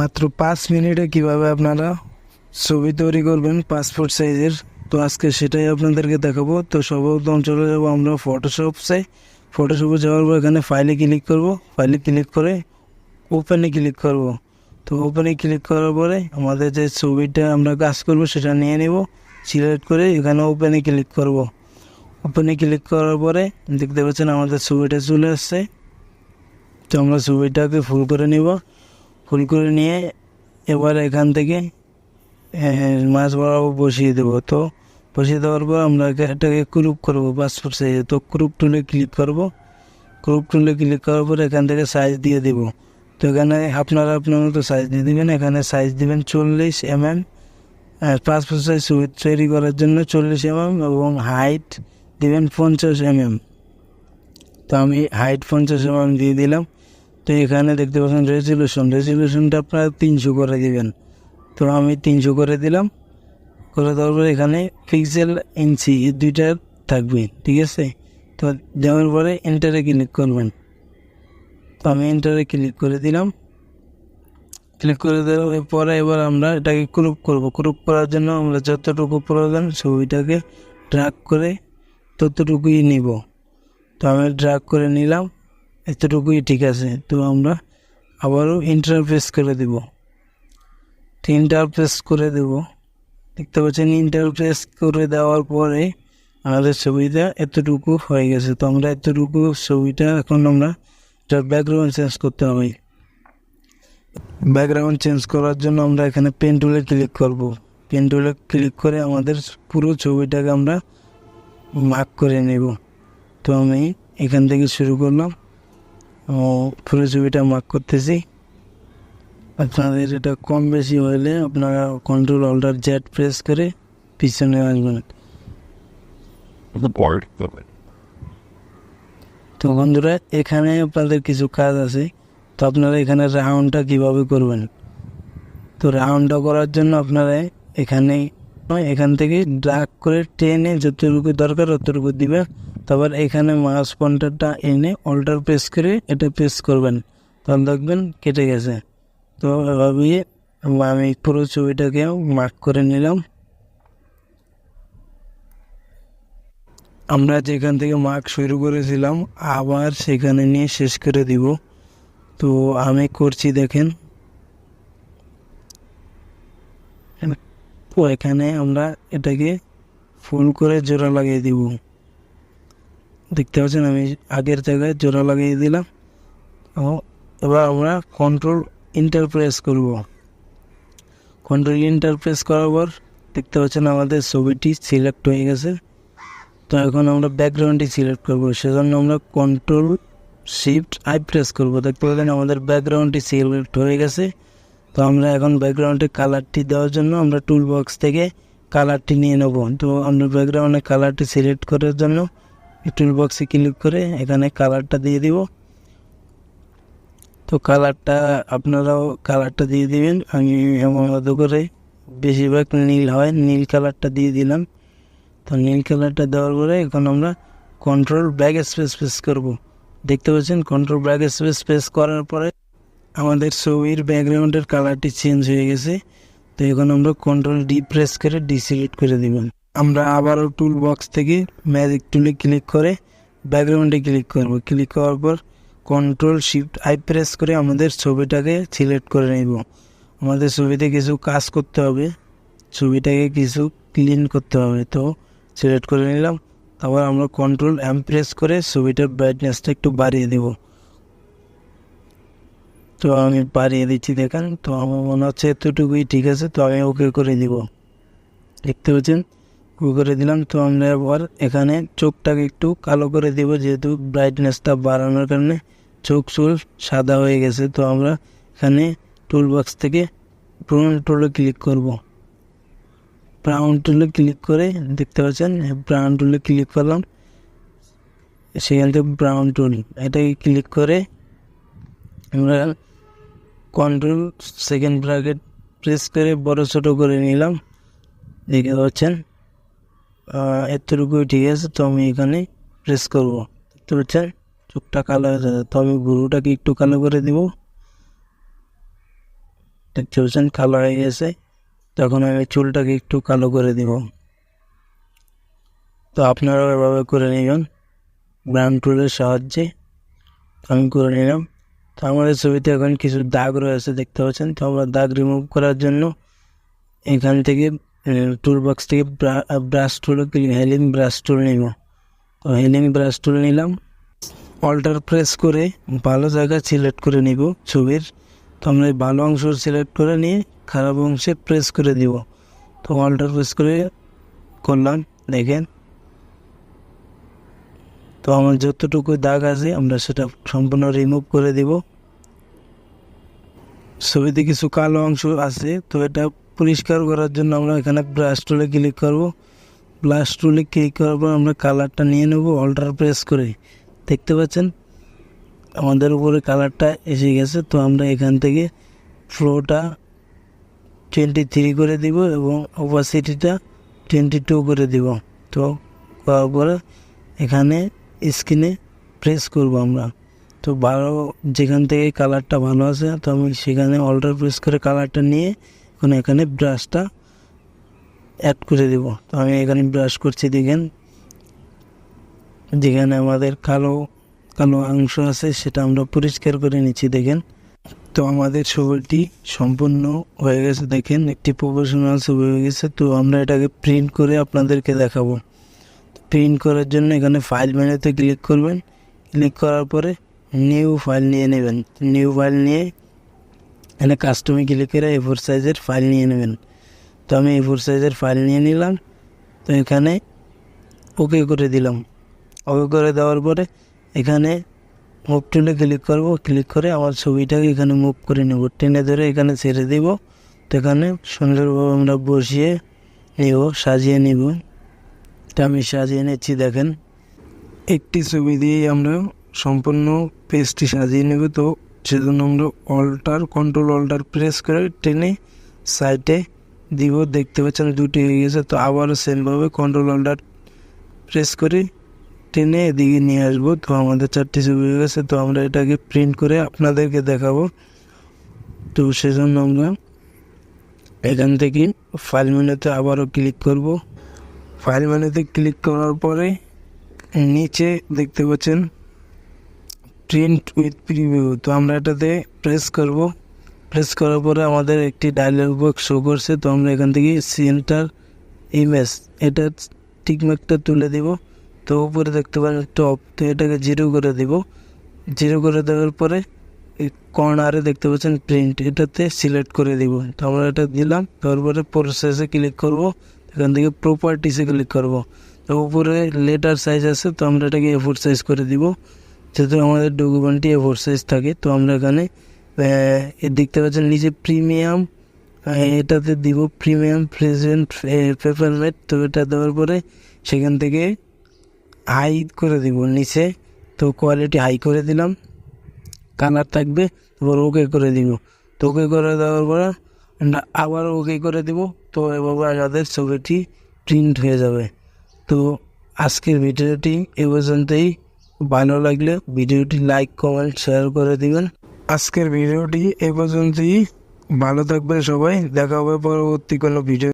মাত্র 5 মিনিটে কিভাবে আপনারা ছবি তৈরি করবেন পাসপোর্ট সাইজের। তো আজকে সেটাই আপনাদেরকে দেখাবো। তো সর্বপ্রথম চলে যাবো আমরা ফটোশপে। ফটোশপে যাওয়ার পর এখানে ফাইলে ক্লিক করব, ফাইলে ক্লিক করে ওপেনে ক্লিক করব। তো ওপেনে ক্লিক করার পরে আমাদের যে ছবিটা আমরা কাজ করব সেটা নিয়ে নেব, সিলেক্ট করে এখানে ওপেনে ক্লিক করব। ওপেনে ক্লিক করার পরে দেখতে পাচ্ছেন আমাদের ছবিটা চলে আসছে। তো আমরা ছবিটাকে ফুল করে নিব, ফুল করে নিয়ে এবার এখান থেকে মাছ বরাবর বসিয়ে দেবো। তো বসিয়ে দেওয়ার পর আমরা এটাকে ক্রুপ করবো পাসপোর্ট সাইজে। তো ক্রুপ টুলে ক্লিক করব, ক্রুপ টুলে ক্লিক করার পর এখান থেকে সাইজ দিয়ে দেব। তো এখানে আপনারা আপনার মতো সাইজ দিয়ে দেবেন। এখানে সাইজ দেবেন 40 mm। পাসপোর্ট সাইজ ছবি তৈরি করার জন্য 40 mm এবং হাইট দেবেন 50 mm। তো আমি হাইট 50 mm দিয়ে দিলাম। তো এখানে দেখতে পাচ্ছেন রেজুলেশনটা আপনারা 300 করে দিবেন। তো আমি 300 করে দিলাম। করে দেওয়ার পরে এখানে পিক্সেল ইঞ্চি এই দুইটা থাকবে, ঠিক আছে। তো দেওয়ার পরে এন্টারে ক্লিক করবেন। তো আমি এন্টারে ক্লিক করে দিলাম। ক্লিক করে দেওয়ার পরে এবার আমরা এটাকে ক্রপ করব। ক্রপ করার জন্য আমরা যতটুকু প্রয়োজন ছবিটাকে ড্র্যাগ করে ততটুকুই নিব। তো আমি ড্র্যাগ করে নিলাম, এতটুকুই ঠিক আছে। তো আমরা আবারও ইন্টারপ্রেস করে দেব। ইন্টারপ্রেস করে দেব, দেখতে পাচ্ছেন ইন্টারপ্রেস করে দেওয়ার পরে আমাদের ছবিটা এতটুকু হয়ে গেছে। তো আমরা এতটুকু ছবিটা এখন আমরা ব্যাকগ্রাউন্ড চেঞ্জ করতে হবে। ব্যাকগ্রাউন্ড চেঞ্জ করার জন্য আমরা এখানে পেন টুলে ক্লিক করব। পেন টুলে ক্লিক করে আমাদের পুরো ছবিটাকে আমরা মার্ক করে নেব। তো আমি এখান থেকে শুরু করলাম, পুরো ছবিটা মার্ক করতেছি। আপনাদের এটা কম বেশি হলে আপনারা Ctrl+Alt+Z প্রেস করে পিছনে আসবেন। তো বন্ধুরা এখানে আপনাদের কিছু কাজ আছে। তো আপনারা এখানে রাউন্ডটা কিভাবে করবেন। তো রাউন্ডটা করার জন্য আপনারা এখান থেকে ড্র্যাগ করে টেনে যতটুকু দরকার ততটুকু দিবেন। তারপর এখানে মাউস পয়েন্টারটা এনে অল্টার প্রেস করে এটা প্রেস করবেন, তখন দেখবেন কেটে গেছে। তো এভাবে আমি পুরো ছবিটাকে মার্ক করে নিলাম। আমরা যেখান থেকে মার্ক শুরু করেছিলাম আবার সেখানে নিয়ে শেষ করে দিব। তো আমি করছি, দেখেন। তো এখানে আমরা এটাকে ফুল করে জোড়া লাগিয়ে দিব। দেখতে পাচ্ছেন আমি আগের জায়গায় জোড়া লাগিয়ে দিলাম। এবার আমরা Ctrl+Enter প্রেস করব। Ctrl+Enter প্রেস করার পর দেখতে পাচ্ছেন আমাদের ছবিটি সিলেক্ট হয়ে গেছে। তো এখন আমরা ব্যাকগ্রাউন্ডটি সিলেক্ট করব, সেজন্য আমরা Ctrl+Shift+I প্রেস করব। দেখতে পাচ্ছেন আমাদের ব্যাকগ্রাউন্ডটি সিলেক্ট হয়ে গেছে। তো আমরা এখন ব্যাকগ্রাউন্ডে কালারটি দেওয়ার জন্য আমরা টুল বক্স থেকে কালারটি নিয়ে নেব। তো আমরা ব্যাকগ্রাউন্ডে কালারটি সিলেক্ট করার জন্য টুল বক্সে ক্লিক করে এখানে কালারটা দিয়ে দিব। তো কালারটা আপনারাও কালারটা দিয়ে দিবেন। আমি এমন মতো করে বেশিরভাগ নীল হয়, নীল কালারটা দিয়ে দিলাম। তো নীল কালারটা দেওয়ার পরে এখন আমরা Ctrl+Backspace প্রেস করব। দেখতে পাচ্ছেন Ctrl+Backspace প্রেস করার পরে আমাদের ছবির ব্যাকগ্রাউন্ডের কালারটি চেঞ্জ হয়ে গেছে। তো এখন আমরা Ctrl+D প্রেস করে ডিসিলেক্ট করে দিবেন। আমরা আবারও টুল বক্স থেকে ম্যাজিক টুলে ক্লিক করে ব্যাকগ্রাউন্ডে ক্লিক করব। ক্লিক করার পর Ctrl+Shift+I প্রেস করে আমাদের ছবিটাকে সিলেক্ট করে নেব। আমাদের ছবিতে কিছু কাজ করতে হবে, ছবিটাকে কিছু ক্লিন করতে হবে। তো সিলেক্ট করে নিলাম। তারপর আমরা Ctrl+M প্রেস করে ছবিটার ব্রাইটনেসটা একটু বাড়িয়ে দেব। তো আমি বাড়িয়ে দিচ্ছি, দেখেন। তো আমার মনে হচ্ছে এতটুকুই ঠিক আছে। তো আমি ওকে করে দিব। দেখতে পাচ্ছেন ওকে করে দিলাম। তো আমরা আবার এখানে চোখটাকে একটু কালো করে দেব, যেহেতু ব্রাইটনেসটা বাড়ানোর কারণে চোখ চুল সাদা হয়ে গেছে। তো আমরা এখানে টুল বক্স থেকে ব্রাউন টুলে ক্লিক করব। ব্রাউন টুলে ক্লিক করে দেখতে পাচ্ছেন ব্রাউন টুলে ক্লিক করলাম। সেখান থেকে ব্রাউন টুল এটাকে ক্লিক করে আমরা Ctrl+2 প্রেস করে বড় ছোট করে নিলাম। দেখতে পাচ্ছেন এতটুকুই ঠিক আছে। তো আমি এখানে প্রেস করব। দেখতে পাচ্ছেন চোখটা কালো হয়ে যাবে। তো আমি গুরুটাকে একটু কালো করে দিব। দেখতে পাচ্ছেন কালো হয়ে গেছে। তখন আমি চুলটাকে একটু কালো করে দিব। তো আপনারাও এভাবে করে নেবেন ব্রাউন টুলের সাহায্যে। আমি করে নিলাম। তো আমাদের ছবিতে এখন কিছু দাগ রয়েছে দেখতে পাচ্ছেন। তো আমরা দাগ রিমুভ করার জন্য এখান থেকে টুল বক্স থেকে ব্রাশ টুল হেলিং ব্রাশ টুল নিব। তো হেলিং ব্রাশ টুল নিলাম। অল্টার প্রেস করে ভালো জায়গা সিলেক্ট করে নিব ছবির। তো আমরা এই ভালো অংশ সিলেক্ট করে নিয়ে খারাপ অংশে প্রেস করে দিব। তো অল্টার প্রেস করে করলাম, দেখেন। তো আমার যতটুকু দাগ আছে আমরা সেটা সম্পূর্ণ রিমুভ করে দিব। ছবিতে কিছু কালো অংশ আছে, তো এটা পরিষ্কার করার জন্য আমরা এখানে ব্রাশ টুলে ক্লিক করব। ব্রাশ টুলে ক্লিক করার পর আমরা কালারটা নিয়ে নেব অল্টার প্রেস করে। দেখতে পাচ্ছেন আমাদের উপরে কালারটা এসে গেছে। তো আমরা এখান থেকে ফ্লোটা 23 করে দিব এবং অপাসিটিটা 22 করে দিব। তো করার পরে এখানে স্ক্রিনে প্রেস করব আমরা। তো ভালো যেখান থেকে কালারটা ভালো আছে, তো আমি সেখানে অল্টার প্রেস করে কালারটা নিয়ে এখন এখানে ব্রাশটা অ্যাড করে দেব। তো আমি এখানে ব্রাশ করছি, দেখেন যেখানে আমাদের কালো কালো অংশ আছে সেটা আমরা পরিষ্কার করে নিচ্ছি, দেখেন। তো আমাদের ছবিটি সম্পূর্ণ হয়ে গেছে, দেখেন একটি প্রফেশনাল ছবি হয়ে গেছে। তো আমরা এটাকে প্রিন্ট করে আপনাদেরকে দেখাবো। প্রিন্ট করার জন্য এখানে ফাইল মেনুতে ক্লিক করবেন। ক্লিক করার পরে নিউ ফাইল নিয়ে নেবেন। নিউ ফাইল নিয়ে এখানে কাস্টমে ক্লিক করে A4 সাইজের ফাইল নিয়ে নেবেন। তো আমি A4 সাইজের ফাইল নিয়ে নিলাম। তো এখানে ওকে করে দিলাম। ওকে করে দেওয়ার পরে এখানে মুভ টুলে ক্লিক করব। ক্লিক করে আমার ছবিটাকে এখানে মুভ করে নেব, টেনে ধরে এখানে ছেড়ে দেব। তো এখানে সুন্দরভাবে আমরা বসিয়ে নেব, সাজিয়ে নেব। এটা আমি সাজিয়ে নিচ্ছি, দেখেন। একটি ছবি দিয়েই আমরা সম্পূর্ণ পেজটি সাজিয়ে নেব। তো সেজন্য আমরা কন্ট্রোল অল্টার প্রেস করে টেনে সাইডে দিব। দেখতে পাচ্ছেন দুটি হয়ে গেছে। তো আবারও সেমভাবে কন্ট্রোল অল্টার প্রেস করে টেনে এদিকে নিয়ে আসবো। তো আমাদের 4টি ছবি হয়ে গেছে। তো আমরা এটাকে প্রিন্ট করে আপনাদেরকে দেখাবো। তো সেজন্য আমরা এখান থেকে ফাইল মেনুতে আবারও ক্লিক করব। ফাইল মেনুতে ক্লিক করার পরে নিচে দেখতে পাচ্ছেন প্রিন্ট উইথ প্রিভিউ। তো আমরা এটাতে প্রেস করব। প্রেস করার পরে আমাদের একটি ডায়লগ বক্স শো করছে। তো আমরা এখান থেকে সেন্টার ইমেজ এটা টিকমার্কটা তুলে দিব। তো উপরে দেখতে পারেন টপ, তো এটাকে 0 করে দিব। 0 করে দেওয়ার পরে কর্নারে দেখতে পাচ্ছেন প্রিন্ট, এটাতে সিলেক্ট করে দিব। তো আমরা এটা দিলাম। তারপরে প্রসেসে ক্লিক করব। এখান থেকে প্রপার্টিসে ক্লিক করব। তো উপরে লেটার সাইজ আছে, তো আমরা এটাকে A4 সাইজ করে দিব। যেহেতু আমাদের ডকুমেন্টটি A4 সাইজ থাকে, তো আমরা এখানে দেখতে পাচ্ছেন নিচে প্রিমিয়াম, এটাতে দিব প্রিমিয়াম প্রেজেন্ট পেপারমেট। তো এটা দেওয়ার পরে সেখান থেকে হাই করে দিব নিচে। তো কোয়ালিটি হাই করে দিলাম, কালার থাকবে। তারপর ওকে করে দিব। তো ওকে করে দেওয়ার পরে আমরা আবার ওকে করে দিব। তো এভাবে আমাদের ছবিটি প্রিন্ট হয়ে যাবে। তো আজকের ভিডিওটি এ পর্যন্তই। ভালো লাগলে ভিডিওটি লাইক কমেন্ট শেয়ার করে দিবেন। আজকের ভিডিওটি এ পর্যন্তই। ভালো থাকবেন সবাই, দেখা হবে পরবর্তী কোনো ভিডিও।